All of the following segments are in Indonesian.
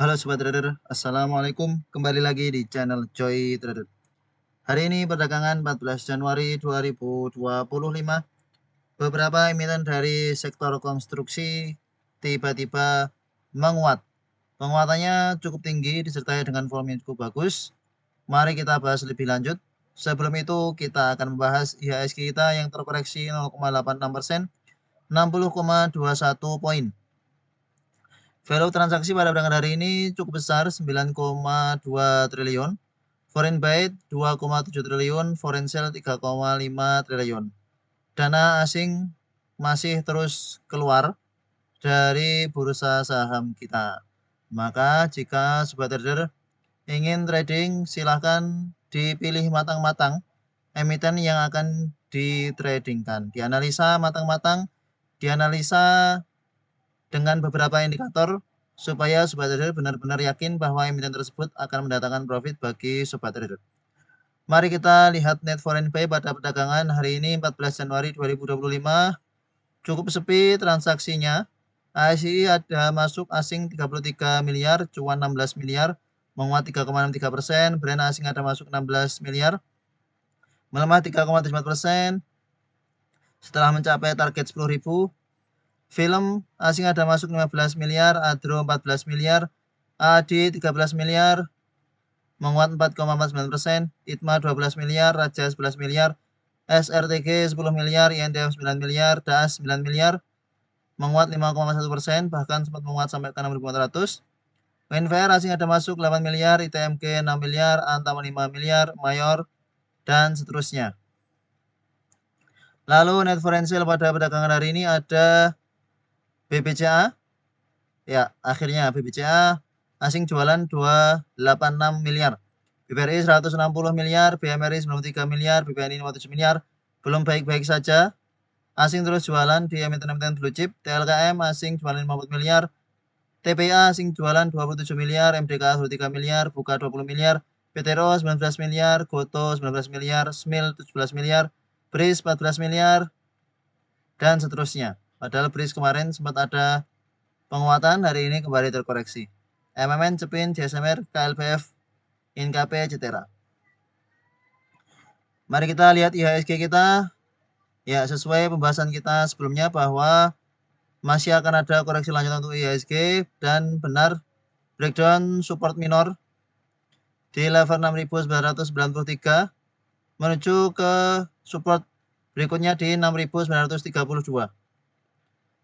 Halo Sobat Trader, Assalamualaikum. Kembali lagi di channel Joy Trader. Hari ini perdagangan 14 Januari 2025. Beberapa emiten dari sektor konstruksi tiba-tiba menguat. Penguatannya cukup tinggi disertai dengan volume cukup bagus. Mari kita bahas lebih lanjut. Sebelum itu kita akan membahas IHSG kita yang terkoreksi 0,86%, 60,21 poin. Value transaksi pada perdagangan hari ini cukup besar, 9,2 triliun. Foreign buy 2,7 triliun, foreign sell 3,5 triliun. Dana asing masih terus keluar dari bursa saham kita. Maka jika sobat trader ingin trading, silahkan dipilih matang-matang emiten yang akan ditradingkan. Dianalisa matang-matang, dianalisa dengan beberapa indikator supaya sobat trader benar-benar yakin bahwa emiten tersebut akan mendatangkan profit bagi sobat trader. Mari kita lihat net foreign buy pada perdagangan hari ini 14 Januari 2025. Cukup sepi transaksinya. ASI ada masuk asing 33 miliar, cuan 16 miliar, menguat 3,63%. Brand asing ada masuk 16 miliar, melemah 3,74% setelah mencapai target 10.000. Film asing ada masuk 15 miliar, Adro 14 miliar, AD 13 miliar, menguat 4,49%, ITMA 12 miliar, Raja 11 miliar, SRTG 10 miliar, INDF 9 miliar, DAS 9 miliar, menguat 5,1%, bahkan sempat menguat sampai ke 6.400. Winfair asing ada masuk 8 miliar, ITMG 6 miliar, Antam 5 miliar, Mayor, dan seterusnya. Lalu net foreign sale pada perdagangan hari ini ada BBCA. Ya, akhirnya BBCA asing jualan 286 miliar. BBRI 160 miliar, BMRI 93 miliar, BBNI 57 miliar. Belum baik-baik saja. Asing terus jualan di emiten-emiten blue chip. TLKM asing jualan 50 miliar. TPA asing jualan 27 miliar, MDK 23 miliar, Buka 20 miliar, PTRO 19 miliar, Goto 19 miliar, SMIL 17 miliar, BRIS 14 miliar, dan seterusnya. Padahal BRIS kemarin sempat ada penguatan, hari ini kembali terkoreksi. MMN, Cepin, JSMR, KLPF, INKP, etc. Mari kita lihat IHSG kita. Ya, sesuai pembahasan kita sebelumnya bahwa masih akan ada koreksi lanjutan untuk IHSG dan benar breakdown support minor di level 6.993 menuju ke support berikutnya di 6.932.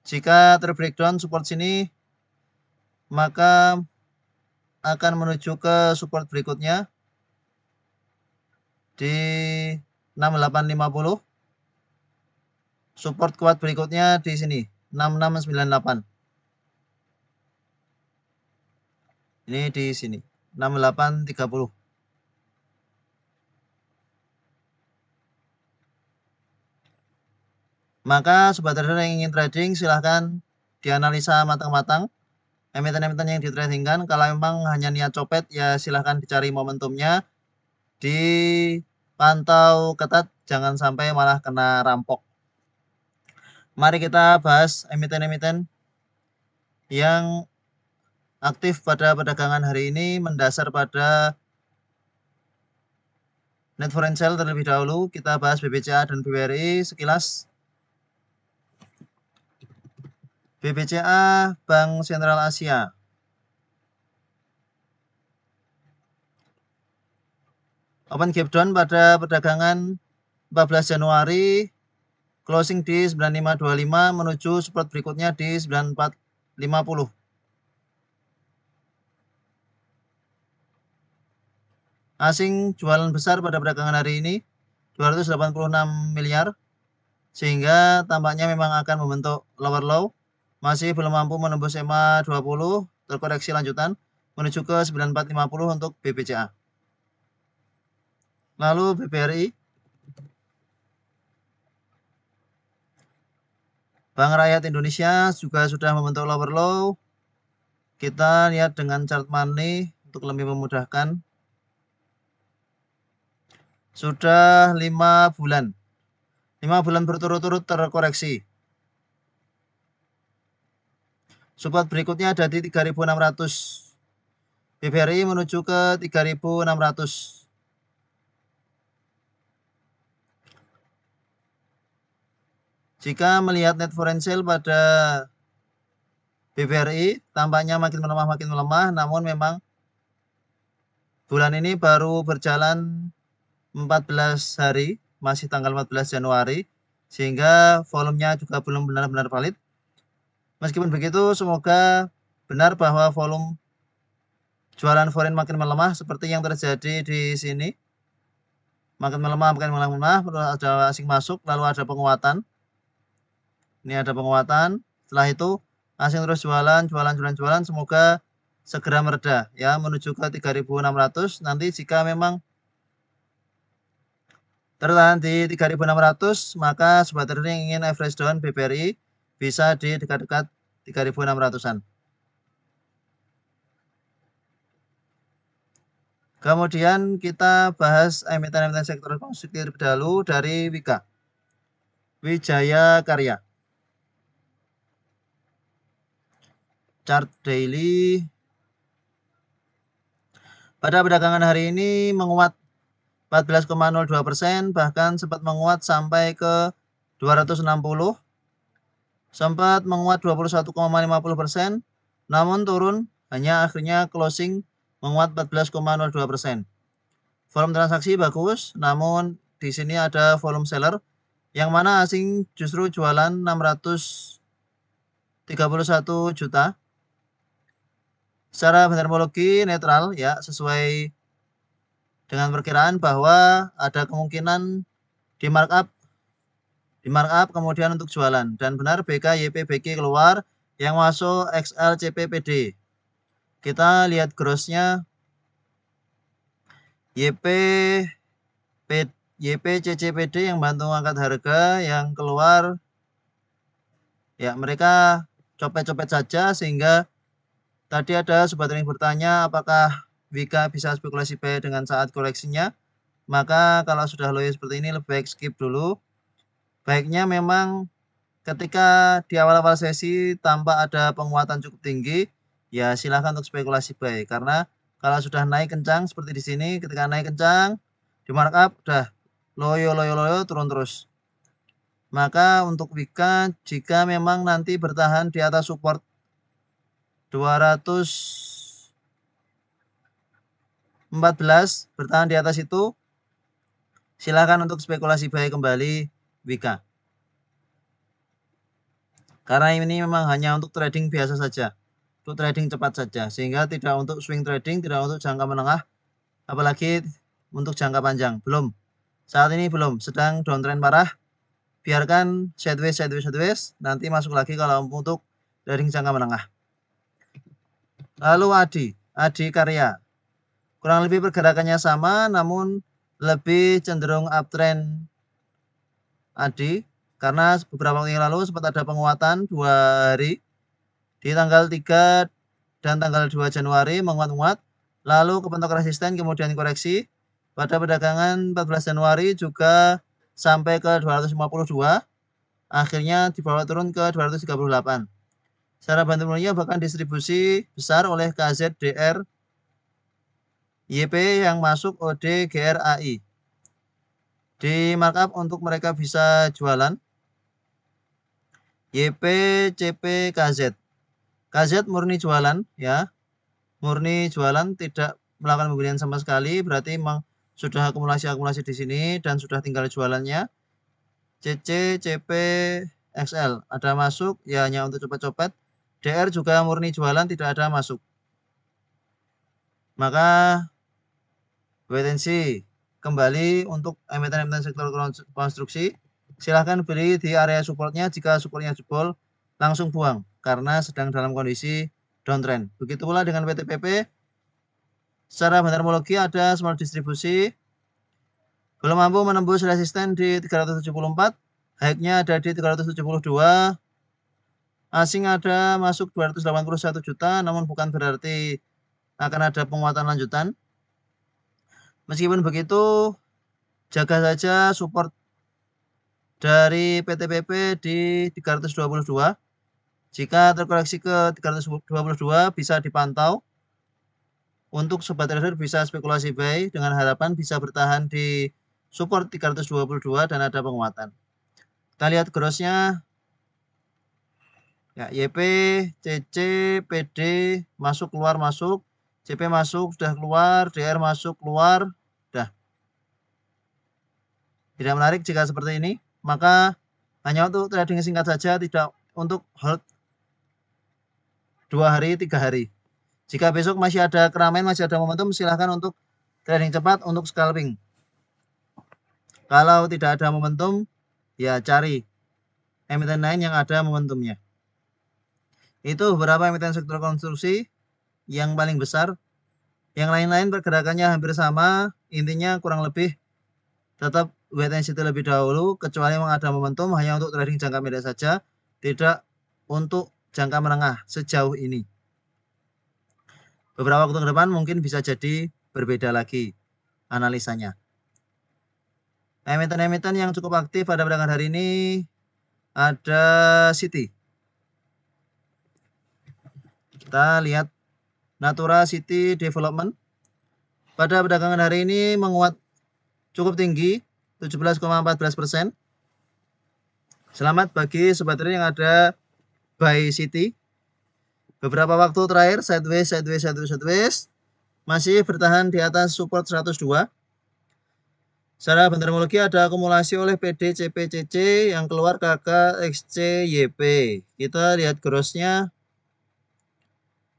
Jika terbreakdown support sini, maka akan menuju ke support berikutnya di 6850. Support kuat berikutnya di sini 6698. Ini di sini 6830. Maka sobat trader yang ingin trading silahkan dianalisa matang-matang emiten-emiten yang ditradingkan. Kalau memang hanya niat copet ya silahkan dicari momentumnya, dipantau ketat, jangan sampai malah kena rampok. Mari kita bahas emiten-emiten yang aktif pada perdagangan hari ini mendasar pada net foreign sale terlebih dahulu. Kita bahas BBCA dan BBRI sekilas. BBCA Bank Sentral Asia. Open gap down pada perdagangan 14 Januari, closing di 9525 menuju support berikutnya di 9450. Asing jualan besar pada perdagangan hari ini 286 miliar, sehingga tampaknya memang akan membentuk lower low. Masih belum mampu menembus EMA 20, terkoreksi lanjutan menuju ke 9450 untuk BBCA. Lalu BBRI, Bank Rakyat Indonesia juga sudah membentuk lower low. Kita lihat dengan chart money untuk lebih memudahkan. Sudah 5 bulan. 5 bulan berturut-turut terkoreksi. Support berikutnya ada di 3600. BBRI menuju ke 3.600. Jika melihat net foreign sale pada BBRI tampaknya makin melemah, namun memang bulan ini baru berjalan 14 hari, masih tanggal 14 Januari, sehingga volumenya juga belum benar-benar valid. Meskipun begitu, semoga benar bahwa volume jualan foreign makin melemah seperti yang terjadi di sini. Makin melemah, lalu ada asing masuk, lalu ada penguatan. Ini ada penguatan. Setelah itu asing terus jualan, semoga segera mereda ya menuju ke 3.600. Nanti jika memang tertahan di 3.600, maka sobat trader yang ingin average down BBRI bisa di dekat-dekat 3.600-an. Kemudian kita bahas emiten-emiten sektor konstruksi terlebih dahulu dari Wika. Wijaya Karya. Chart daily. Pada perdagangan hari ini menguat 14,02%, bahkan sempat menguat sampai ke 260. Sempat menguat 21,50%, namun turun hanya akhirnya closing menguat 14,02%. Volume transaksi bagus, namun di sini ada volume seller yang mana asing justru jualan 631 juta. Secara fundamental netral ya, sesuai dengan perkiraan bahwa ada kemungkinan di markup kemudian untuk jualan, dan benar BK YP BG keluar yang masuk XL CPPD. Kita lihat grossnya YP CCPD yang bantu angkat harga yang keluar ya, mereka copet-copet saja, sehingga tadi ada sobat trading bertanya apakah Wika bisa spekulasi buy dengan saat koreksinya. Maka kalau sudah low seperti ini lebih baik skip dulu. Baiknya memang ketika di awal-awal sesi tampak ada penguatan cukup tinggi, ya silahkan untuk spekulasi buy. Karena kalau sudah naik kencang seperti di sini, ketika naik kencang di markup udah loyo turun terus. Maka untuk Wika jika memang nanti bertahan di atas support 214, bertahan di atas itu, silakan untuk spekulasi buy kembali Wika. Karena ini memang hanya untuk trading biasa saja, untuk trading cepat saja, sehingga tidak untuk swing trading, tidak untuk jangka menengah, apalagi untuk jangka panjang. Belum, saat ini belum, sedang downtrend parah. Biarkan sideways, nanti masuk lagi kalau untuk trading jangka menengah. Lalu Adi Karya, kurang lebih pergerakannya sama, namun lebih cenderung uptrend Adi, karena beberapa waktu yang lalu sempat ada penguatan 2 hari di tanggal 3 dan tanggal 2 Januari menguat-nguat, lalu kebentuk resisten kemudian koreksi. Pada perdagangan 14 Januari juga sampai ke 252, akhirnya dibawa turun ke 238. Secara fundamentalnya bahkan distribusi besar oleh KZDR YP yang masuk OD GRAI. Di markup untuk mereka bisa jualan YP CP KZ. KZ murni jualan ya. Murni jualan, tidak melakukan pembelian sama sekali, berarti memang sudah akumulasi di sini dan sudah tinggal jualannya. CC CP XL ada masuk ya, hanya untuk copet-copet. DR juga murni jualan, tidak ada masuk. Maka wait and see. Kembali untuk emiten-emiten sektor konstruksi, silahkan beli di area supportnya. Jika supportnya jebol, langsung buang karena sedang dalam kondisi downtrend. Begitu pula dengan PTPP. Secara fundamental ada small distribusi, belum mampu menembus resisten di 374, high-nya ada di 372. Asing ada masuk 281 juta, namun bukan berarti akan ada penguatan lanjutan. Meskipun begitu, jaga saja support dari PTPP di 322. Jika terkoreksi ke 322 bisa dipantau. untuk sobat trader bisa spekulasi buy dengan harapan bisa bertahan di support 322 dan ada penguatan. Kita lihat grossnya. Ya, YP, CC, PD masuk keluar masuk, CP masuk sudah keluar, DR masuk keluar, sudah. Tidak menarik jika seperti ini, maka hanya untuk trading singkat saja, tidak untuk hold 2 hari, 3 hari. Jika besok masih ada keramaian, masih ada momentum, silahkan untuk trading cepat untuk scalping. Kalau tidak ada momentum, ya cari emiten lain yang ada momentumnya. Itu beberapa emiten sektor konstruksi yang paling besar. Yang lain-lain pergerakannya hampir sama, intinya kurang lebih tetap wait and see terlebih dahulu, kecuali memang ada momentum hanya untuk trading jangka pendek saja, tidak untuk jangka menengah sejauh ini. Beberapa waktu ke depan mungkin bisa jadi berbeda lagi analisanya. Emiten-emiten yang cukup aktif pada perdagangan hari ini ada Citi. Kita lihat Natura City Development. Pada perdagangan hari ini menguat cukup tinggi, 17,14%. Selamat bagi sobat trader yang ada buy City. Beberapa waktu terakhir sideways masih bertahan di atas support 102. Secara bentermologi ada akumulasi oleh PD, CP, CC yang keluar KK, XC, YP. Kita lihat grossnya.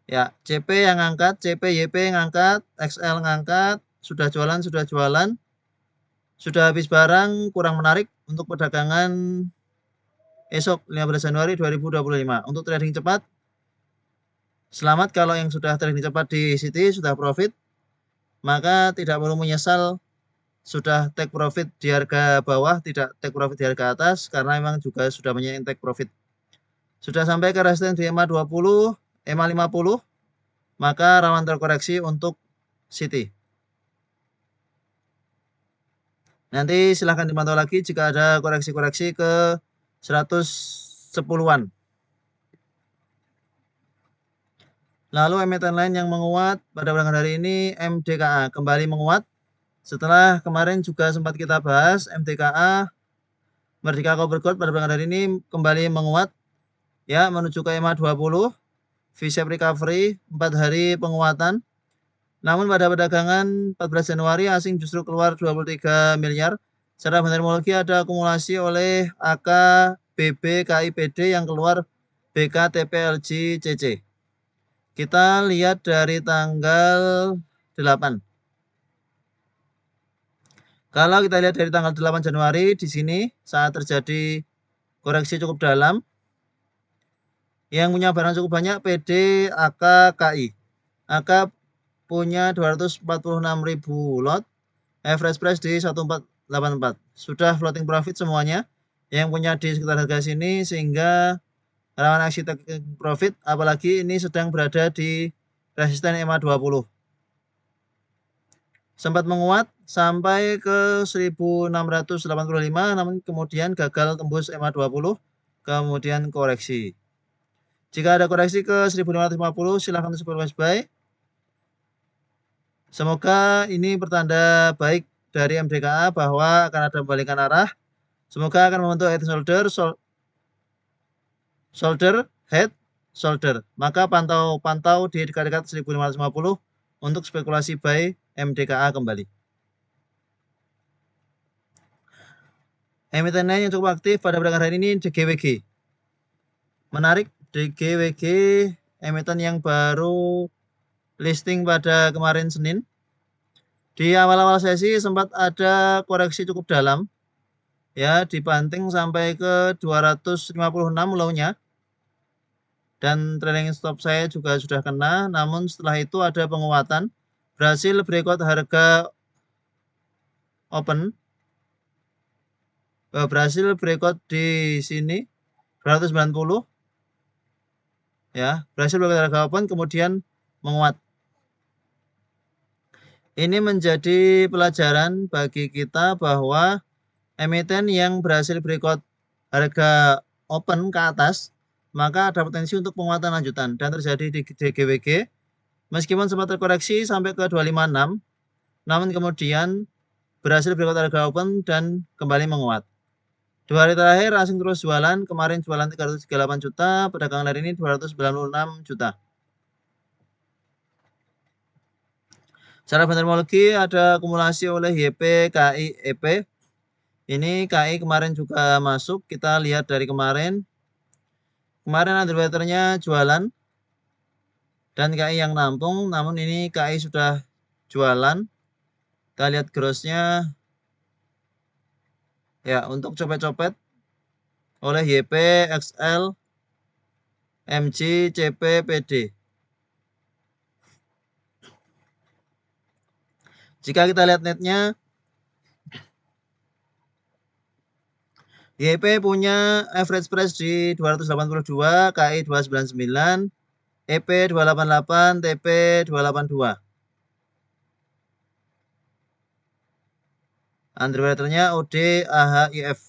Ya, CP yang ngangkat, CP, YP ngangkat, XL ngangkat, sudah jualan. Sudah habis barang, kurang menarik untuk perdagangan esok 15 Januari 2025. Untuk trading cepat, selamat kalau yang sudah trading cepat di City, sudah profit, maka tidak perlu menyesal sudah take profit di harga bawah, tidak take profit di harga atas, karena memang juga sudah banyak yang take profit. Sudah sampai ke resistance di EMA 20, EMA 50, maka rawan terkoreksi untuk City. Nanti silahkan dimantau lagi jika ada koreksi-koreksi ke 110-an. Lalu emiten lain yang menguat pada perdagangan hari ini MDKA kembali menguat. Setelah kemarin juga sempat kita bahas MDKA Merdeka Copper Gold pada perdagangan hari ini kembali menguat ya menuju ke EMA 20, V-shape recovery 4 hari penguatan. Namun pada perdagangan 14 Januari asing justru keluar 23 miliar. Secara bentermologi ada akumulasi oleh AK, BB, KIPD yang keluar BK, TPLG, CC. Kita lihat dari tanggal 8. Kalau kita lihat dari tanggal 8 Januari di sini saat terjadi koreksi cukup dalam, yang punya barang cukup banyak PD, AK, KI. AK punya 246.000 lot, average price di 1484. Sudah floating profit semuanya yang punya di sekitar harga sini sehingga rawan aksi taking profit, apalagi ini sedang berada di resisten EMA 20. Sempat menguat sampai ke 1685, namun kemudian gagal tembus EMA 20, kemudian koreksi. Jika ada koreksi ke 1550, silahkan untuk spekulasi buy. Semoga ini pertanda baik dari MDKA bahwa akan ada pembalikan arah. Semoga akan membentuk head shoulder, head, shoulder. Maka pantau di dekat-dekat 1550 untuk spekulasi buy MDKA kembali. Emiten lain yang cukup aktif pada perdagangan hari ini DGWG. Menarik, DGWG emiten yang baru listing pada kemarin Senin. Di awal-awal sesi sempat ada koreksi cukup dalam. Ya, dibanting sampai ke 256 low-nya. Dan trailing stop saya juga sudah kena, namun setelah itu ada penguatan. Berhasil breakout harga open. Berhasil breakout di sini 290. Ya, berhasil breakout harga open kemudian menguat. Ini menjadi pelajaran bagi kita bahwa emiten yang berhasil breakout harga open ke atas, maka ada potensi untuk penguatan lanjutan dan terjadi di DGWG. Meskipun sempat terkoreksi sampai ke 256, namun kemudian berhasil breakout harga open dan kembali menguat. 2 hari terakhir asing terus jualan, kemarin jualan 338 juta, perdagangan hari ini 296 juta. Secara fundamental ada akumulasi oleh YP, KI, EP. Ini KI kemarin juga masuk, kita lihat dari kemarin. Kemarin underwaternya jualan dan KI yang nampung, namun ini KI sudah jualan. Kita lihat grossnya. Ya, untuk copet-copet oleh YP, XL, MG, CP, PD. Jika kita lihat netnya, YP punya average price di 282, KI 299, EP 288, TP 282. Underwaternya OD, AHIF.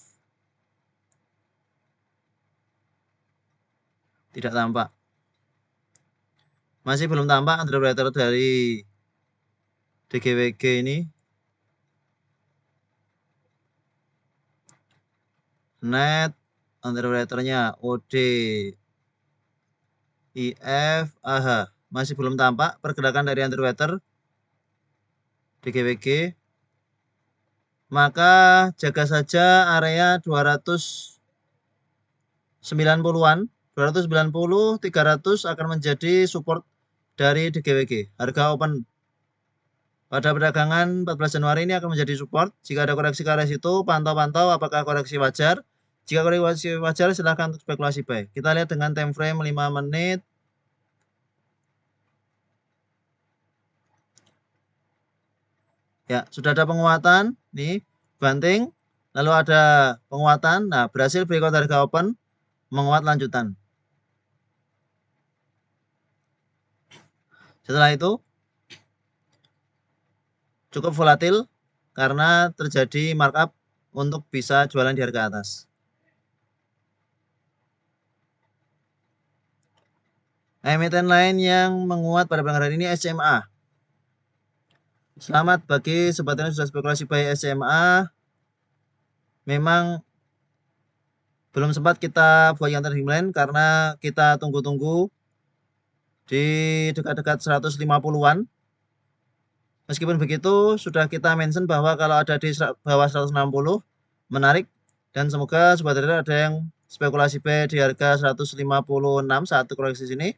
Tidak tampak. Masih belum tampak underwater dari DGWG ini. Net underwaternya OD, IF, AH. Masih belum tampak pergerakan dari underwater DGWG. Maka jaga saja area 290-an. 290, 300 akan menjadi support dari DGWG. Harga open pada perdagangan 14 Januari ini akan menjadi support. Jika ada koreksi ke arah situ, pantau-pantau apakah koreksi wajar. Jika koreksi wajar, silahkan untuk spekulasi buy. Kita lihat dengan time frame 5 menit. Ya, sudah ada penguatan. Nih, banting. Lalu ada penguatan. Nah, berhasil breakout harga open. Menguat lanjutan. Setelah itu, cukup volatil karena terjadi markup untuk bisa jualan di harga atas. Emiten lain yang menguat pada perdagangan hari ini SMA. Selamat bagi sobat yang sudah spekulasi buy SMA. Memang belum sempat kita buat yang terhimlain karena kita tunggu-tunggu di dekat-dekat 150-an. Meskipun begitu, sudah kita mention bahwa kalau ada di bawah 160, menarik. Dan semoga sobat trader ada yang spekulasi buy di harga 156 saat koreksi sini.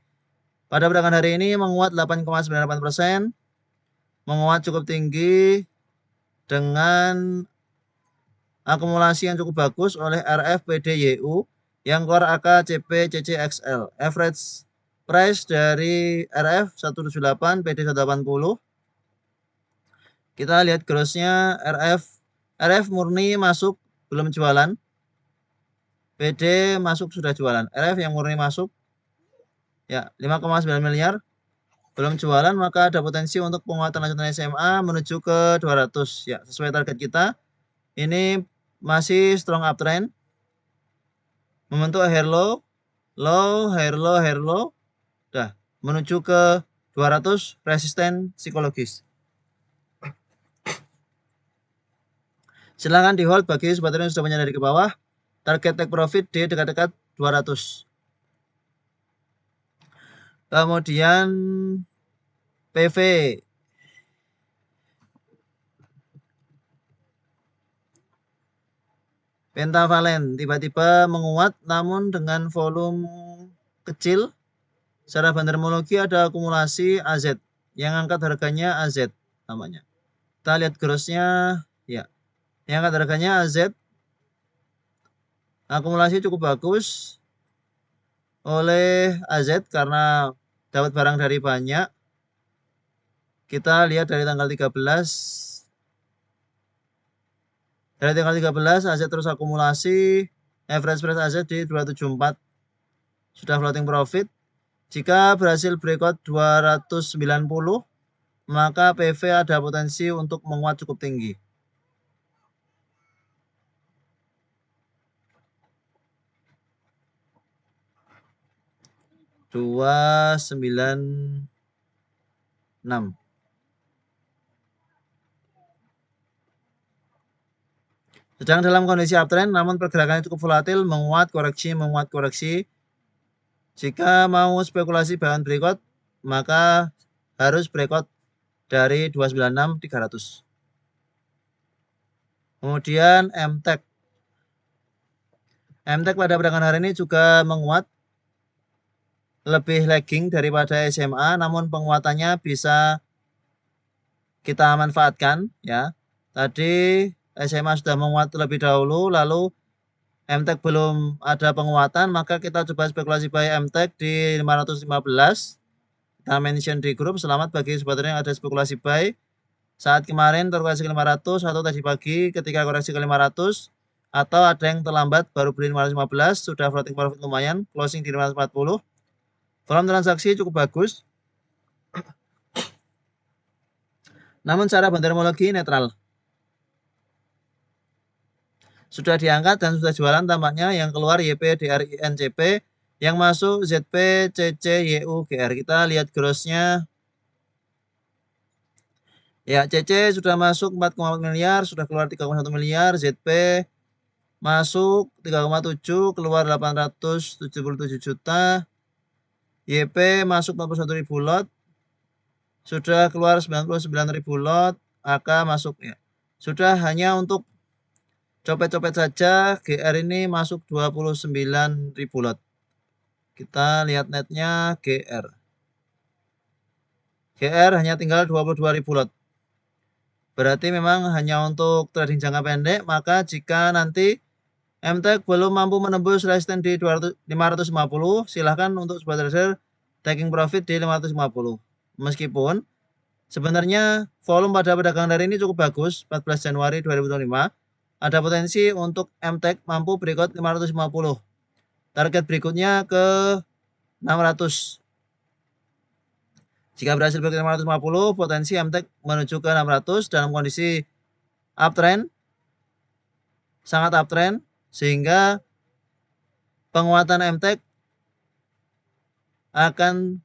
Pada perdagangan hari ini menguat 8,98%, menguat cukup tinggi dengan akumulasi yang cukup bagus oleh RF, PD, YU, yang core AK, CP, CC, XL. Average price dari RF 178, PD 180. Kita lihat grossnya RF murni masuk belum jualan. PD masuk sudah jualan. RF yang murni masuk ya 5,9 miliar belum jualan, maka ada potensi untuk penguatan lanjutan SMA menuju ke 200 ya, sesuai target kita. Ini masih strong uptrend membentuk hair low, hair low, dah menuju ke 200 resisten psikologis. Silahkan di hold bagi sobat yang sudah menyadari ke bawah. Target take profit di dekat-dekat 200. Kemudian PV. Pentavalent tiba-tiba menguat namun dengan volume kecil. Secara bandermologi ada akumulasi AZ yang angkat harganya AZ namanya. Kita lihat grossnya ya. Yang angkat harganya AZ. Akumulasi cukup bagus oleh AZ karena dapat barang dari banyak. Kita lihat dari tanggal 13. Dari tanggal 13 AZ terus akumulasi. Average price AZ di 274. Sudah floating profit. Jika berhasil breakout 290, maka PV ada potensi untuk menguat cukup tinggi. 6. Sedang dalam kondisi uptrend, namun pergerakannya cukup volatil, menguat, koreksi, menguat, koreksi. Jika mau spekulasi buy on breakout, maka harus breakout dari 296 300. Kemudian MTEK. MTEK pada perdagangan hari ini juga menguat, lebih lagging daripada SMA, namun penguatannya bisa kita manfaatkan ya. Tadi SMA sudah menguat terlebih dahulu, lalu MTEK belum ada penguatan, maka kita coba spekulasi buy MTEK di 515. Kita mention di grup, selamat bagi sobat trader yang ada spekulasi buy saat kemarin terkoreksi ke 500 atau tadi pagi ketika koreksi ke 500, atau ada yang terlambat baru beli 515, sudah floating profit lumayan, closing di 540. Volume transaksi cukup bagus. Namun cara bantermologi netral. Sudah diangkat dan sudah jualan tampaknya, yang keluar YP, DRI, NCP, yang masuk ZP, CC, YU, GR. Kita lihat grossnya. Ya, CC sudah masuk 4,4 miliar, sudah keluar 3,1 miliar, ZP masuk 3,7, keluar 877 juta, YP masuk 41.000 lot, sudah keluar 99.000 lot, AK masuk ya. Sudah hanya untuk copet-copet saja, GR ini masuk 29.000 lot. Kita lihat netnya GR. GR hanya tinggal 22.000 lot. Berarti memang hanya untuk trading jangka pendek, maka jika nanti MTEK belum mampu menembus resisten di 550, silahkan untuk sobat trader taking profit di 550. Meskipun sebenarnya volume pada perdagangan hari ini cukup bagus, 14 Januari 2025. Ada potensi untuk MTEK mampu breakout 550. Target berikutnya ke 600. Jika berhasil breakout 550, potensi MTEK menuju ke 600 dalam kondisi uptrend, sangat uptrend, sehingga penguatan MTEK akan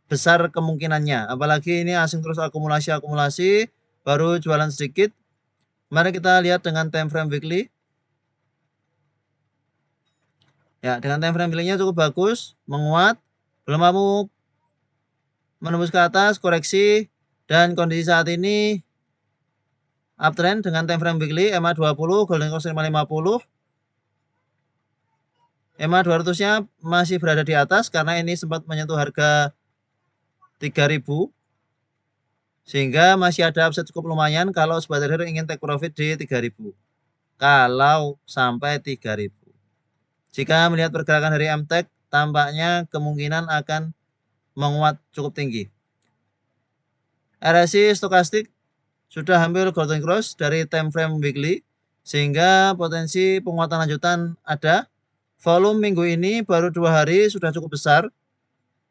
besar kemungkinannya. Apalagi ini asing terus akumulasi, baru jualan sedikit. Mari kita lihat dengan time frame weekly. Ya, dengan time frame weekly-nya cukup bagus, menguat, belum mampu menembus ke atas, koreksi, dan kondisi saat ini uptrend dengan time frame weekly, EMA 20, Golden Cross 550. EMA 200-nya masih berada di atas karena ini sempat menyentuh harga 3.000. Sehingga masih ada upside cukup lumayan kalau sobat trader ingin take profit di 3.000. Kalau sampai 3.000. Jika melihat pergerakan dari MTEK, tampaknya kemungkinan akan menguat cukup tinggi. RSI stokastik sudah hampir golden cross dari time frame weekly, sehingga potensi penguatan lanjutan ada. Volume minggu ini baru 2 hari sudah cukup besar.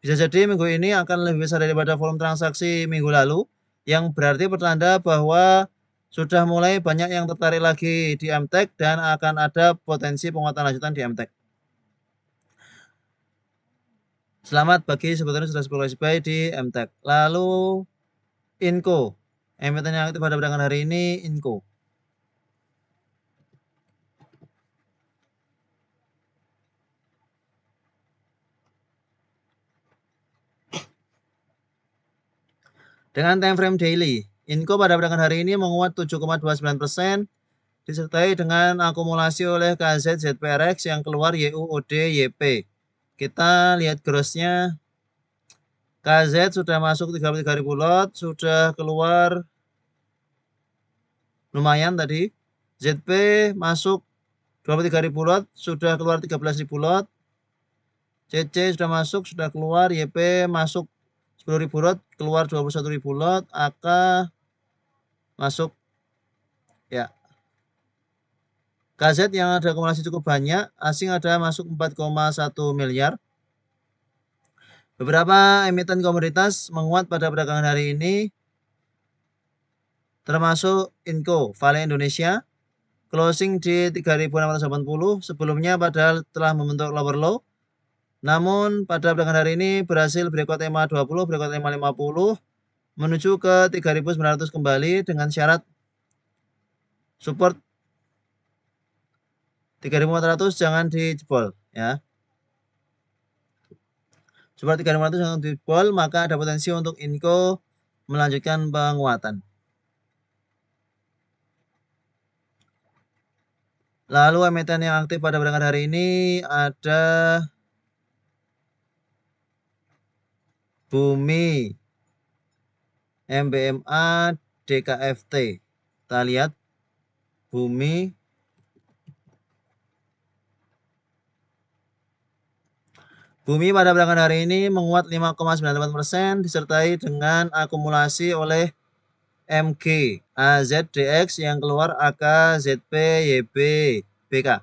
Bisa jadi minggu ini akan lebih besar daripada volume transaksi minggu lalu, yang berarti pertanda bahwa sudah mulai banyak yang tertarik lagi di MTEK dan akan ada potensi penguatan lanjutan di MTEK. Selamat bagi sebetulnya sudah spekulasi buy di MTEK. Lalu Inco, emiten yang aktif pada perdagangan hari ini Inco. Dengan time frame daily, Inco pada perdagangan hari ini menguat 7,29%, disertai dengan akumulasi oleh KZ ZPRX yang keluar YUOD YP. Kita lihat grossnya. KZ sudah masuk 33.000 lot, sudah keluar lumayan tadi. ZP masuk 23.000 lot, sudah keluar 13.000 lot. CC sudah masuk, sudah keluar. YP masuk 10.000 lot, keluar 21.000 lot. AK masuk ya. KZ yang ada akumulasi cukup banyak, asing ada masuk 4,1 miliar. Beberapa emiten komoditas menguat pada perdagangan hari ini, termasuk Inco, Vale Indonesia, closing di 3.680, sebelumnya padahal telah membentuk lower low. Namun pada perdagangan hari ini berhasil breakout EMA 20, breakout EMA 50 menuju ke 3.900 kembali dengan syarat support 3.400 jangan dijebol ya. Support 3.400 jangan dijebol, maka ada potensi untuk Inco melanjutkan penguatan. Lalu emiten yang aktif pada perdagangan hari ini ada Bumi, MBMA, DKFT. Kita lihat Bumi, pada perdagangan hari ini menguat 5,98% disertai dengan akumulasi oleh MG, AZDX yang keluar AK, ZP, YB, BK.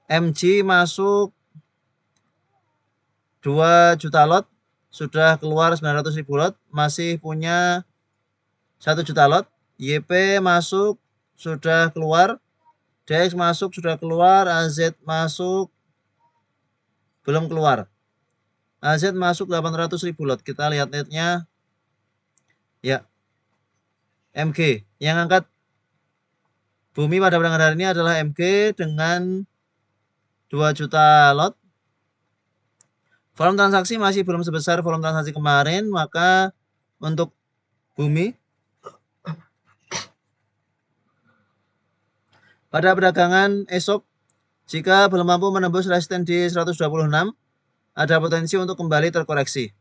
MG masuk 2 juta lot, sudah keluar 900.000 lot, masih punya 1 juta lot. YP masuk, sudah keluar. DX masuk, sudah keluar. AZ masuk, belum keluar. AZ masuk 800.000 lot. Kita lihat netnya. Ya. MG. Yang angkat Bumi pada perdagangan hari ini adalah MG dengan 2 juta lot. Volume transaksi masih belum sebesar volume transaksi kemarin, maka untuk Bumi pada perdagangan esok, jika belum mampu menembus resisten di 126, ada potensi untuk kembali terkoreksi.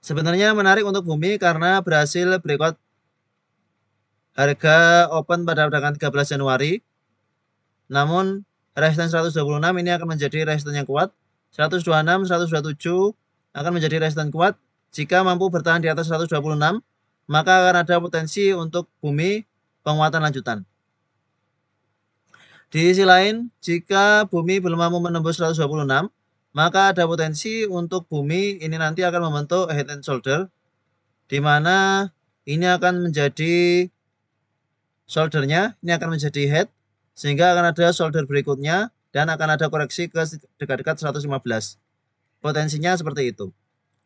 Sebenarnya menarik untuk Bumi karena berhasil breakout harga open pada perdagangan 13 Januari. Namun resisten 126 ini akan menjadi resisten yang kuat. 126, 127 akan menjadi resisten kuat. Jika mampu bertahan di atas 126, maka akan ada potensi untuk Bumi penguatan lanjutan. Di sisi lain, jika Bumi belum mampu menembus 126, maka ada potensi untuk Bumi ini nanti akan membentuk head and shoulder, di mana ini akan menjadi shouldernya, ini akan menjadi head, sehingga akan ada shoulder berikutnya, dan akan ada koreksi ke dekat-dekat 115. Potensinya seperti itu.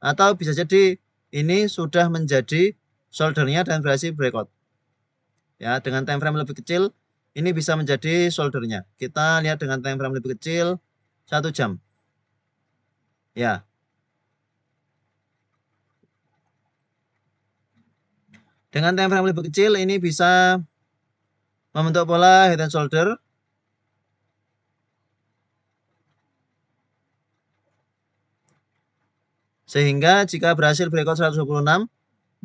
Atau bisa jadi ini sudah menjadi shouldernya dan berhasil breakout. Ya, dengan time frame lebih kecil, ini bisa menjadi shouldernya. Kita lihat dengan time frame lebih kecil, 1 jam. Ya. Dengan time frame lebih kecil, ini bisa membentuk pola head and shoulder. Sehingga jika berhasil breakout 126,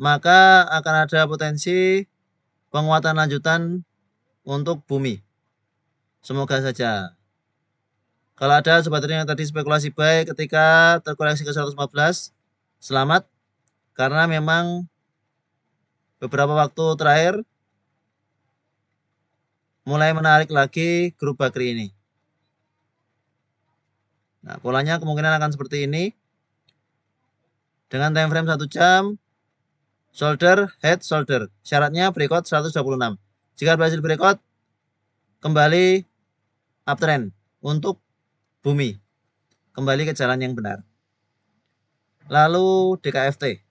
maka akan ada potensi penguatan lanjutan untuk Bumi. Semoga saja. Kalau ada sobat trading yang tadi spekulasi buy ketika terkoreksi ke 115, selamat. Karena memang beberapa waktu terakhir mulai menarik lagi grup Bakri ini. Nah, polanya kemungkinan akan seperti ini. Dengan time frame 1 jam, shoulder, head, shoulder. Syaratnya breakout 126. Jika berhasil breakout, kembali uptrend untuk Bumi. Kembali ke jalan yang benar. Lalu DKFT.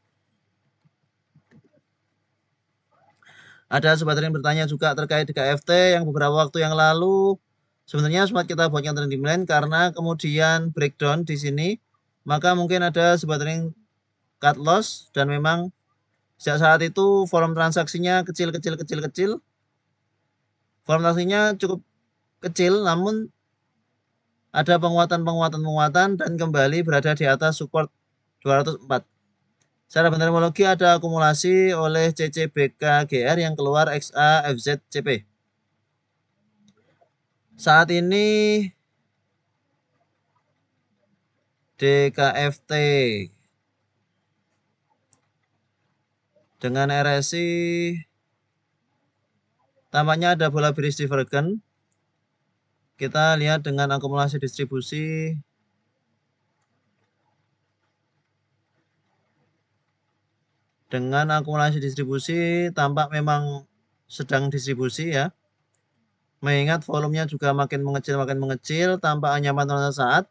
Ada sobat trading bertanya juga terkait DKFT yang beberapa waktu yang lalu sebenarnya sempat kita buatkan trending line karena kemudian breakdown di sini, maka mungkin ada sobat trading cut loss dan memang sejak saat itu volume transaksinya kecil. Volume transaksinya cukup kecil, namun ada penguatan dan kembali berada di atas support 204. Secara bentermologi ada akumulasi oleh CCBKGR yang keluar XA FZCP. Saat ini DKFT dengan RSI tampaknya ada bola bearish divergence. Kita lihat dengan akumulasi distribusi. Dengan akumulasi distribusi tampak memang sedang distribusi ya. mengingat volumenya juga makin mengecil tanpa anyaman dalam saat.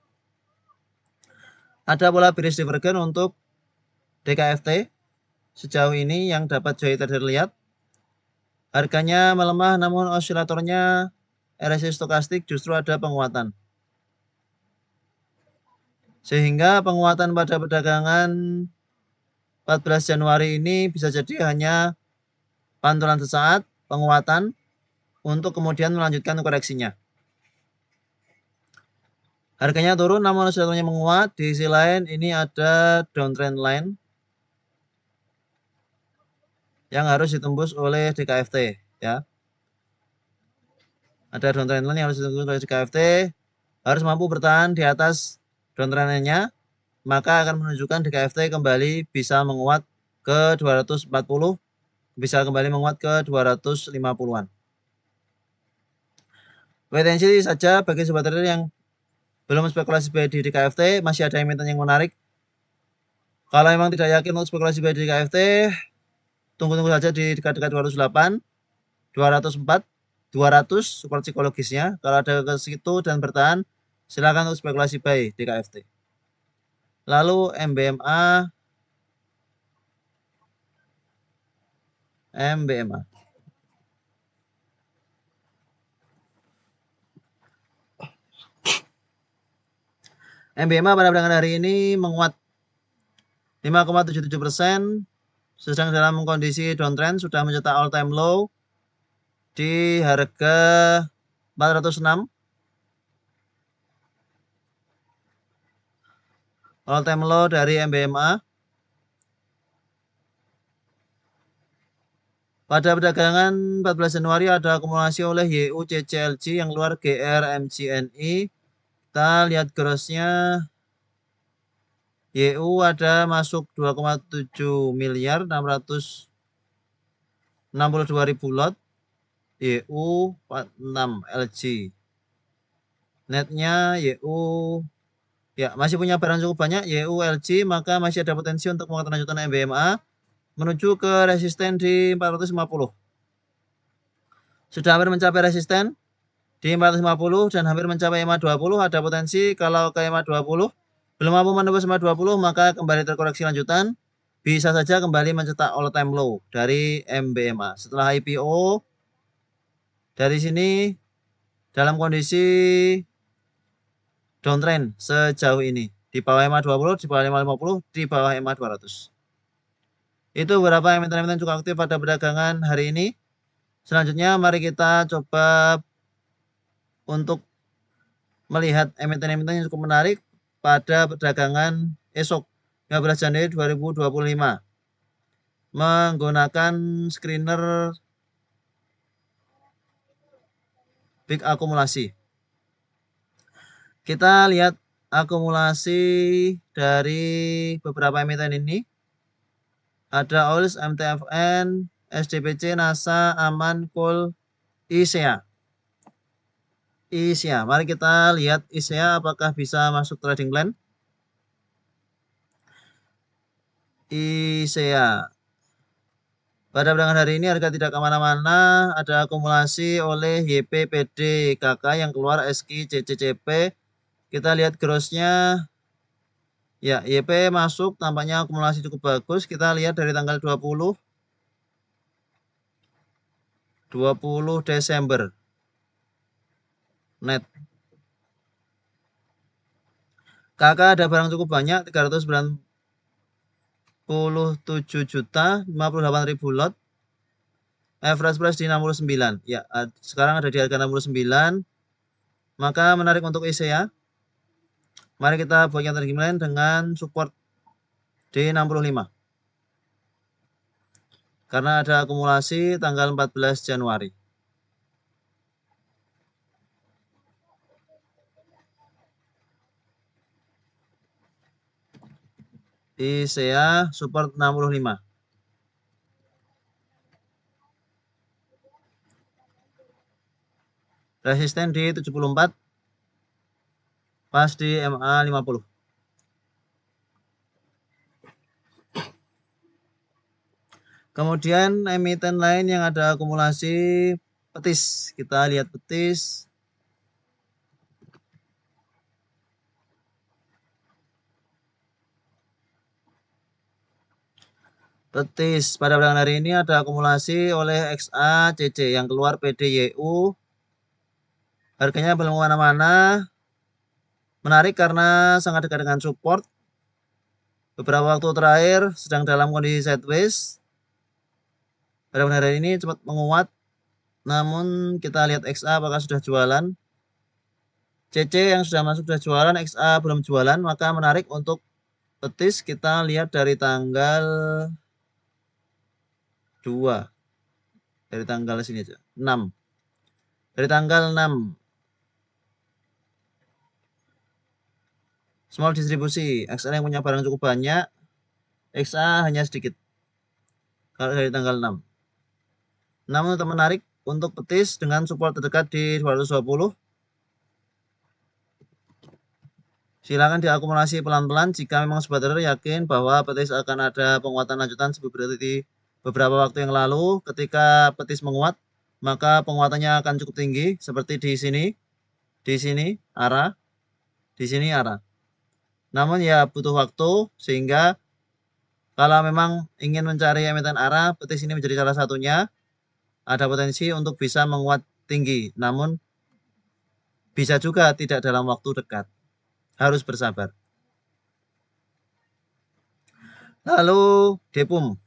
Ada pola bearish divergen untuk DKFT sejauh ini yang dapat terlihat. Harganya melemah namun osilatornya RSI stokastik justru ada penguatan. Sehingga penguatan pada perdagangan 14 Januari ini bisa jadi hanya pantulan sesaat, penguatan, untuk kemudian melanjutkan koreksinya. Harganya turun namun osilatornya menguat. Di sisi lain ini ada downtrend line yang harus ditembus oleh DKFT ya. Ada downtrend line yang harus ditembus oleh DKFT, harus mampu bertahan di atas downtrend line-nya, maka akan menunjukkan DKFT kembali bisa menguat ke 240, bisa kembali menguat ke 250-an. Wait and see saja bagi sobat trader yang belum spekulasi buy di DKFT, masih ada emiten yang menarik. Kalau memang tidak yakin untuk spekulasi buy di DKFT, tunggu-tunggu saja di dekat-dekat 208, 204, 200 support psikologisnya. Kalau ada ke situ dan bertahan, silakan untuk spekulasi buy di KFT. Lalu MBMA. MBMA pada perdagangan hari ini menguat 5,77%, sedang dalam kondisi downtrend, sudah mencetak all time low di harga 406. All time low dari MBMA. Pada perdagangan 14 Januari ada akumulasi oleh YUCCLG yang keluar GRMGNI. Kita lihat grossnya. YU ada masuk 2,7 miliar 662 ribu lot. YU 46 LG. Netnya YU ya masih punya barang cukup banyak YU LG, maka masih ada potensi untuk menguatkan lanjutan MBMA menuju ke resisten di 450. Sudah hampir mencapai resisten di 450 dan hampir mencapai EMA 20. Ada potensi kalau ke EMA 20 belum mampu menembus EMA 20, maka kembali terkoreksi lanjutan, bisa saja kembali mencetak all time low dari MBMA. Setelah IPO dari sini dalam kondisi downtrend sejauh ini, di bawah EMA 20, di bawah EMA 50, di bawah EMA 200. Itu beberapa emiten-emiten cukup aktif pada perdagangan hari ini. Selanjutnya mari kita coba untuk melihat emiten-emiten yang cukup menarik pada perdagangan esok 15 Januari 2025 menggunakan screener big akumulasi. Kita lihat akumulasi dari beberapa emiten ini. Ada OILS, MTFN, SDPC, NASA, Aman, Coal, ISEA. Mari kita lihat ISEA apakah bisa masuk trading plan. ISEA. Pada perdagangan hari ini harga tidak kemana-mana, ada akumulasi oleh YPPD KK yang keluar SKI CCCP. Kita lihat grossnya. Ya, YP masuk, tampaknya akumulasi cukup bagus. Kita lihat dari tanggal 20 Desember. Net. KK ada barang cukup banyak, 397 juta, 58 ribu lot. Average price di 69. Ya, sekarang ada di harga 69. Maka menarik untuk ISEA. Mari kita buatkan trading plan dengan support di 65. Karena ada akumulasi tanggal 14 Januari. ISEA support 65. Resisten di 74. Pas di MA 50. Kemudian emiten lain yang ada akumulasi petis. Kita lihat petis. Petis pada perdagangan hari ini ada akumulasi oleh XACC yang keluar PDYU. Harganya belum kemana-mana. Menarik karena sangat dekat dengan support. Beberapa waktu terakhir sedang dalam kondisi sideways. Pada hari ini cepat menguat. Namun kita lihat XA apakah sudah jualan. CC yang sudah masuk sudah jualan, XA belum jualan, maka menarik untuk petis. Kita lihat dari tanggal 2. Dari tanggal sini aja. 6. Dari tanggal 6. Small distribusi. XA yang punya barang cukup banyak. XA hanya sedikit. Kalau dari tanggal 6. Namun tetap menarik untuk petis dengan support terdekat di 220. Silakan diakumulasi pelan-pelan jika memang sobat trader yakin bahwa petis akan ada penguatan lanjutan seperti beberapa waktu yang lalu. Ketika petis menguat, maka penguatannya akan cukup tinggi seperti di sini arah, di sini arah. Namun ya butuh waktu, sehingga kalau memang ingin mencari emiten arah, petis ini menjadi salah satunya. Ada potensi untuk bisa menguat tinggi, namun bisa juga tidak dalam waktu dekat. Harus bersabar. Lalu Depum.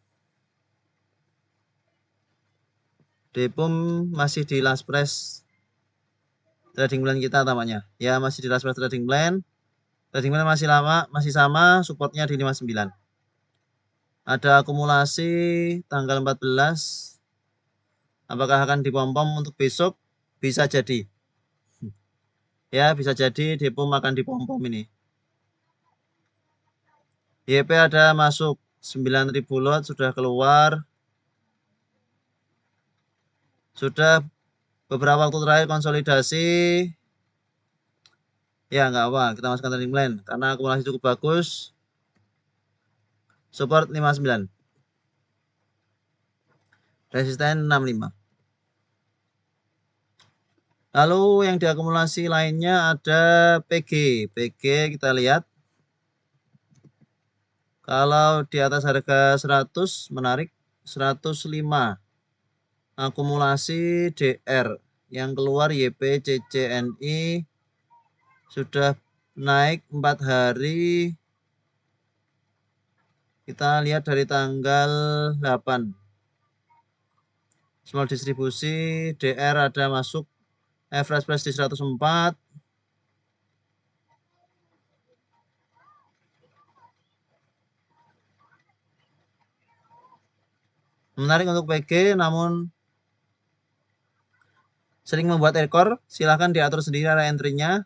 Depum masih di last price trading plan kita tampaknya. Ya, masih di last price trading plan. Trading plan masih lama, masih sama, supportnya di 59. Ada akumulasi tanggal 14. Apakah akan dipom-pom untuk besok? Bisa jadi. Ya, bisa jadi Depum akan dipom-pom ini. YP ada masuk 9.000 lot, sudah keluar. Sudah beberapa waktu terakhir konsolidasi. Ya, nggak apa, kita masukkan trading plan karena akumulasi cukup bagus. Support 59. Resisten 65. Lalu yang diakumulasi lainnya ada PG. PG kita lihat. Kalau di atas harga 100 menarik, 105. Akumulasi DR yang keluar YPCCNI sudah naik 4 hari. Kita lihat dari tanggal 8. Small distribusi DR ada masuk average price di 104. Menarik untuk PG, namun sering membuat ekor. Silahkan diatur sendiri area entry-nya.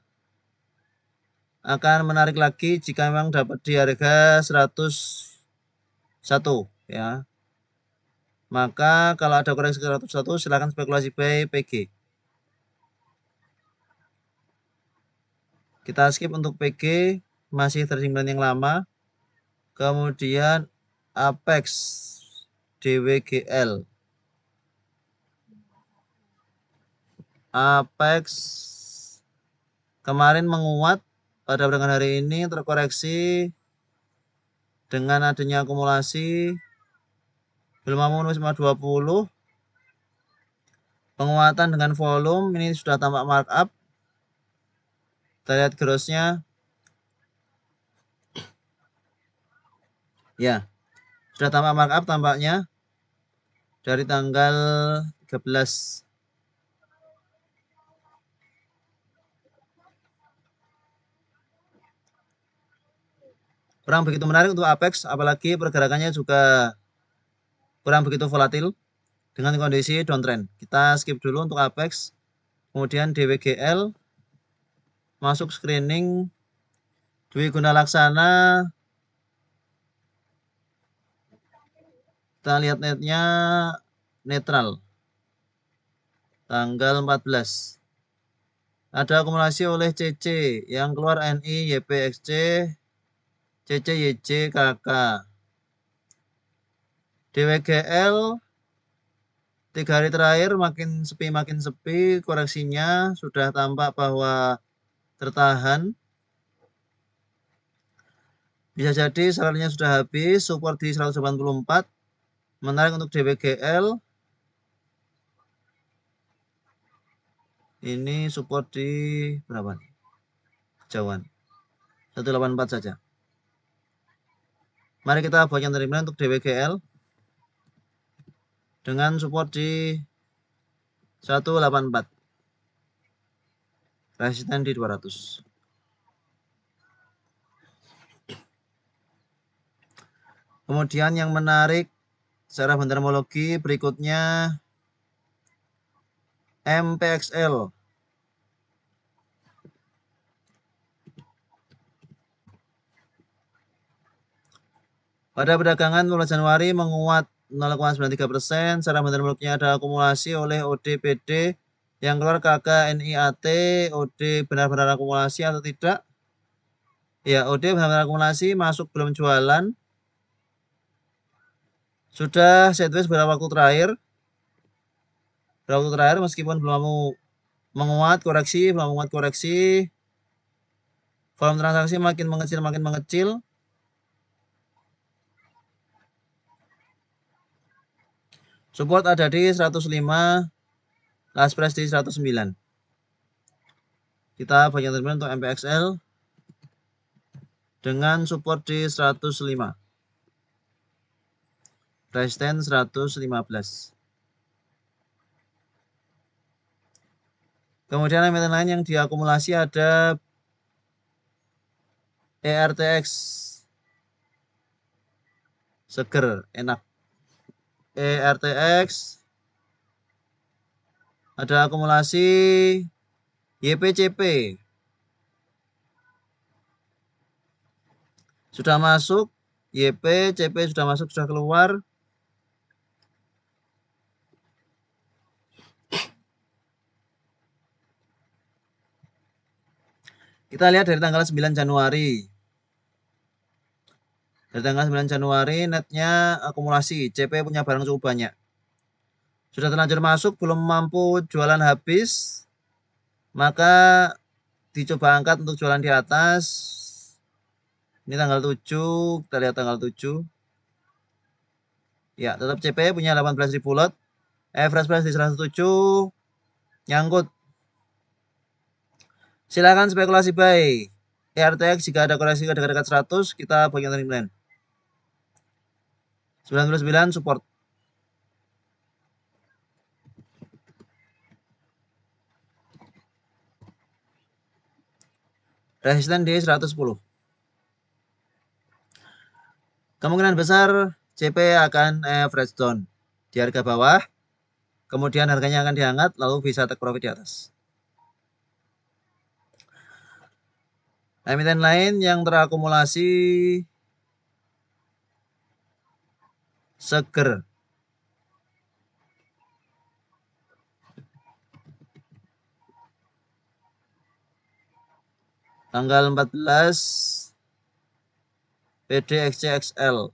Akan menarik lagi jika memang dapat di harga 101 ya. Maka kalau ada koreksi ke 101 silahkan spekulasi buy PG. Kita skip untuk PG, masih trading plan yang lama. Kemudian Apex DWGL. Apex kemarin menguat, pada perdagangan hari ini terkoreksi dengan adanya akumulasi belum mampu menembus 520. Penguatan dengan volume ini sudah tampak markup. Kita lihat grossnya. Ya, sudah tampak markup tampaknya dari tanggal 13. Kurang begitu menarik untuk Apex, apalagi pergerakannya juga kurang begitu volatil dengan kondisi downtrend. Kita skip dulu untuk Apex. Kemudian DWGL masuk screening. Dwi Guna Laksana. Kita lihat netnya netral. Tanggal 14. Ada akumulasi oleh CC yang keluar NI YPXC CC YJ KK. DWGL 3 hari terakhir makin sepi, koreksinya sudah tampak bahwa tertahan. Bisa jadi salarinya sudah habis, support di 184. Menarik untuk DWGL. Ini support di berapa nih? Kejauhan. 184 saja. Mari kita buat yang terima untuk DWGL. Dengan support di 184. Resisten di 200. Kemudian yang menarik secara fundamentologi berikutnya MPXL. Pada perdagangan 15 Januari menguat 0,93%. Secara fundamentologinya ada akumulasi oleh ODPD yang keluar KK NIAT. OD benar-benar akumulasi atau tidak? Ya, OD benar-benar akumulasi, masuk belum jualan. Sudah sideways beberapa waktu terakhir. Beberapa waktu terakhir meskipun belum mau menguat koreksi, belum menguat koreksi. Volume transaksi makin mengecil. Support ada di 105, last price di 109. Kita bagian terminal untuk MPXL dengan support di 105. Resisten 115. Kemudian emiten lain yang diakumulasi ada ERTX. Seger, enak. ERTX ada akumulasi YPCP. Sudah masuk, YPCP sudah masuk, sudah keluar. Kita lihat dari tanggal 9 Januari. Dari tanggal 9 Januari netnya akumulasi, CP punya barang cukup banyak. Sudah terlanjur masuk, belum mampu jualan habis, maka dicoba angkat untuk jualan di atas. Ini tanggal 7, kita lihat tanggal 7. Ya, tetap CP punya 18.000 lot. Average price di 107. Nyangkut. Silakan spekulasi buy. ERTX jika ada koreksi ke dekat-dekat 100, kita bagian trendline. 99 support. Resisten di 110. Kemungkinan besar CP akan average down di harga bawah. Kemudian harganya akan diangkat, lalu bisa take profit di atas. Emiten lain yang terakumulasi Seger. Tanggal 14 PDXCXL.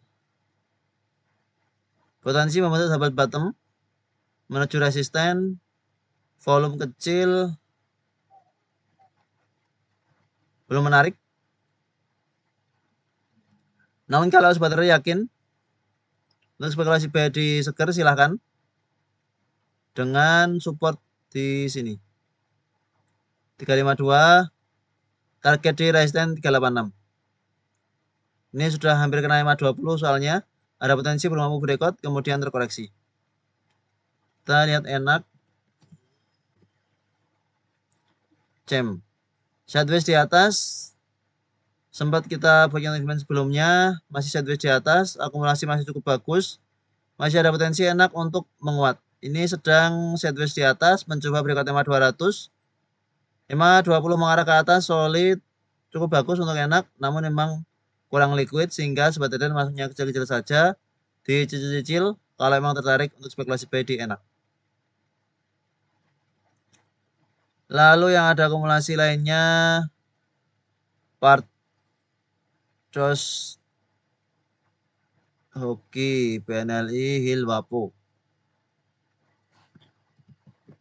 Potensi membentuk sahabat bottom menuju resisten, volume kecil, belum menarik. Namun kalau sobat trader yakin untuk spekulasi buy di Seger, silahkan dengan support di sini 352, target di resisten 386. Ini sudah hampir kena EMA 20 soalnya ada potensi belum mampu breakout kemudian terkoreksi. Kita lihat enak. CEM sideways di atas, sempat kita bagian segmen sebelumnya masih sideways di atas, akumulasi masih cukup bagus, masih ada potensi enak untuk menguat. Ini sedang sideways di atas, mencoba breakout EMA 200, EMA 20 mengarah ke atas, solid, cukup bagus untuk enak, namun memang kurang liquid sehingga sobat trader masuknya kecil-kecil saja, dicicil-cicil kalau memang tertarik untuk spekulasi buy di enak. Lalu yang ada akumulasi lainnya Pardos, Hoki, BNLI, Hilwapo.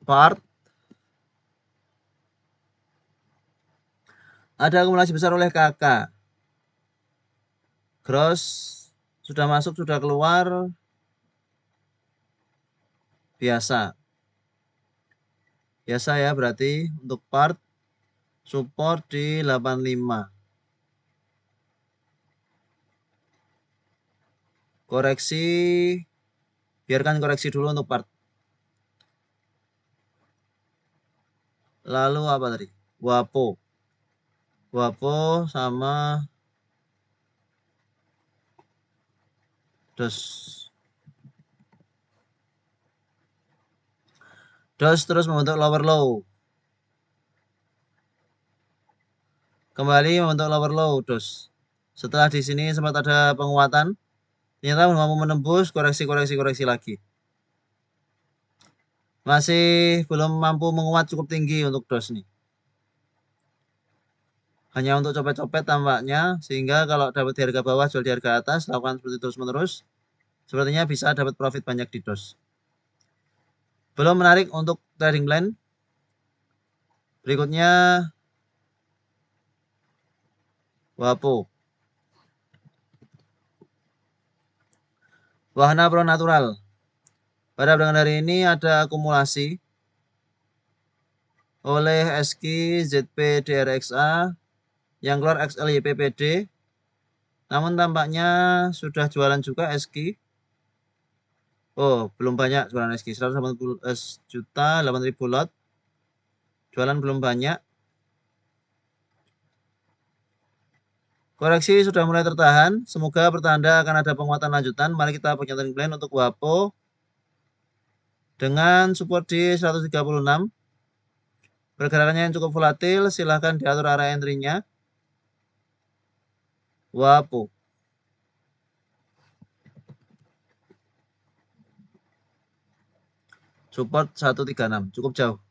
part. Ada akumulasi besar oleh kakak. Gross sudah masuk, sudah keluar. Biasa. Biasa ya berarti untuk part. Support di 85. Koreksi. Biarkan koreksi dulu untuk part. Lalu apa tadi? WAPO. WAPO sama DOS. DOS terus membentuk lower low. Kembali membentuk lower low DOS. Setelah di sini sempat ada penguatan, ternyata belum mampu menembus, koreksi lagi. Masih belum mampu menguat cukup tinggi untuk DOS nih. Hanya untuk copet-copet tampaknya, sehingga kalau dapat di harga bawah jual di harga atas, lakukan seperti terus-menerus. Sepertinya bisa dapat profit banyak di DOS. Belum menarik untuk trading plan. Berikutnya WAPO. Wahana Pro Natural. Pada perdagangan hari ini ada akumulasi oleh SQ ZP DRXA yang keluar XLYPPD. Namun tampaknya sudah jualan juga SQ. Oh, belum banyak jualan SQ. 180 juta 8.000 lot. Jualan belum banyak. Koreksi sudah mulai tertahan. Semoga pertanda akan ada penguatan lanjutan. Mari kita punya trading plan untuk WAPO dengan support di 136. Pergerakannya yang cukup volatil, silahkan diatur area entry-nya. WAPO. Support 136, cukup jauh.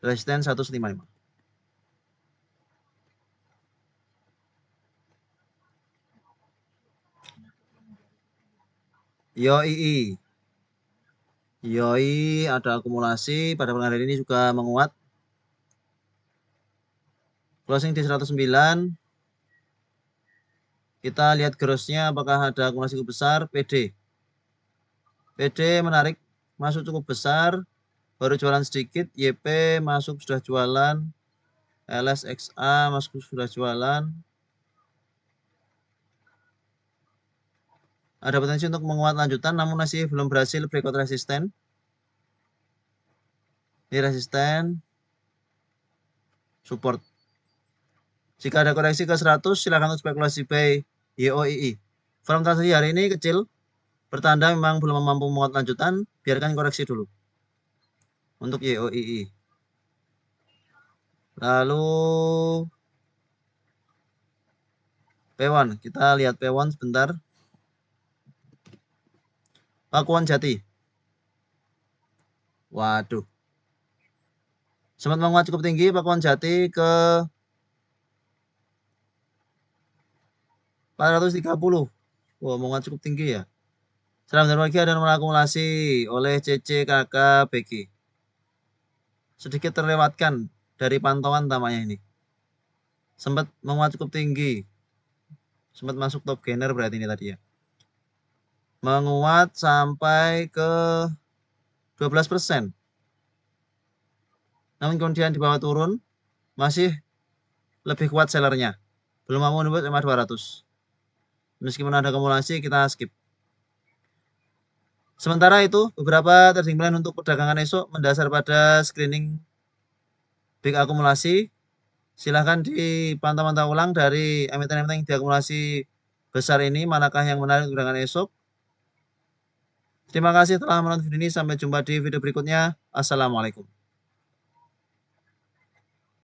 Resisten 155. YOI. YOI ada akumulasi pada perdagangan hari ini juga menguat. Closing di 109. Kita lihat grossnya apakah ada akumulasi cukup besar. PD menarik, masuk cukup besar, baru jualan sedikit. YP masuk sudah jualan, LSXA masuk sudah jualan. Ada potensi untuk menguat lanjutan, namun masih belum berhasil breakout resisten. Ini resisten, support. Jika ada koreksi ke 100, silakan untuk spekulasi buy YOII. Volume transaksi hari ini kecil, pertanda memang belum mampu menguat lanjutan, biarkan koreksi dulu untuk YOII. Lalu P1, kita lihat P1 sebentar. Pakuan Jati. Waduh. Sempat menguat cukup tinggi Pakuan Jati ke 430. Wah, menguat cukup tinggi ya. Salam berbagi dan mengakumulasi oleh CCKKBG. Sedikit terlewatkan dari pantauan tampaknya ini. Sempat menguat cukup tinggi. Sempat masuk top gainer berarti ini tadi ya. Menguat sampai ke 12%. Namun kemudian di bawah turun, masih lebih kuat sellernya. Belum mau menembus MA 200. Meskipun ada akumulasi, kita skip. Sementara itu, beberapa trading plan untuk perdagangan esok mendasar pada screening big akumulasi. Silahkan dipantau-pantau ulang dari emiten-emiten yang diakumulasi besar ini, manakah yang menarik perdagangan esok. Terima kasih telah menonton video ini. Sampai jumpa di video berikutnya. Assalamualaikum.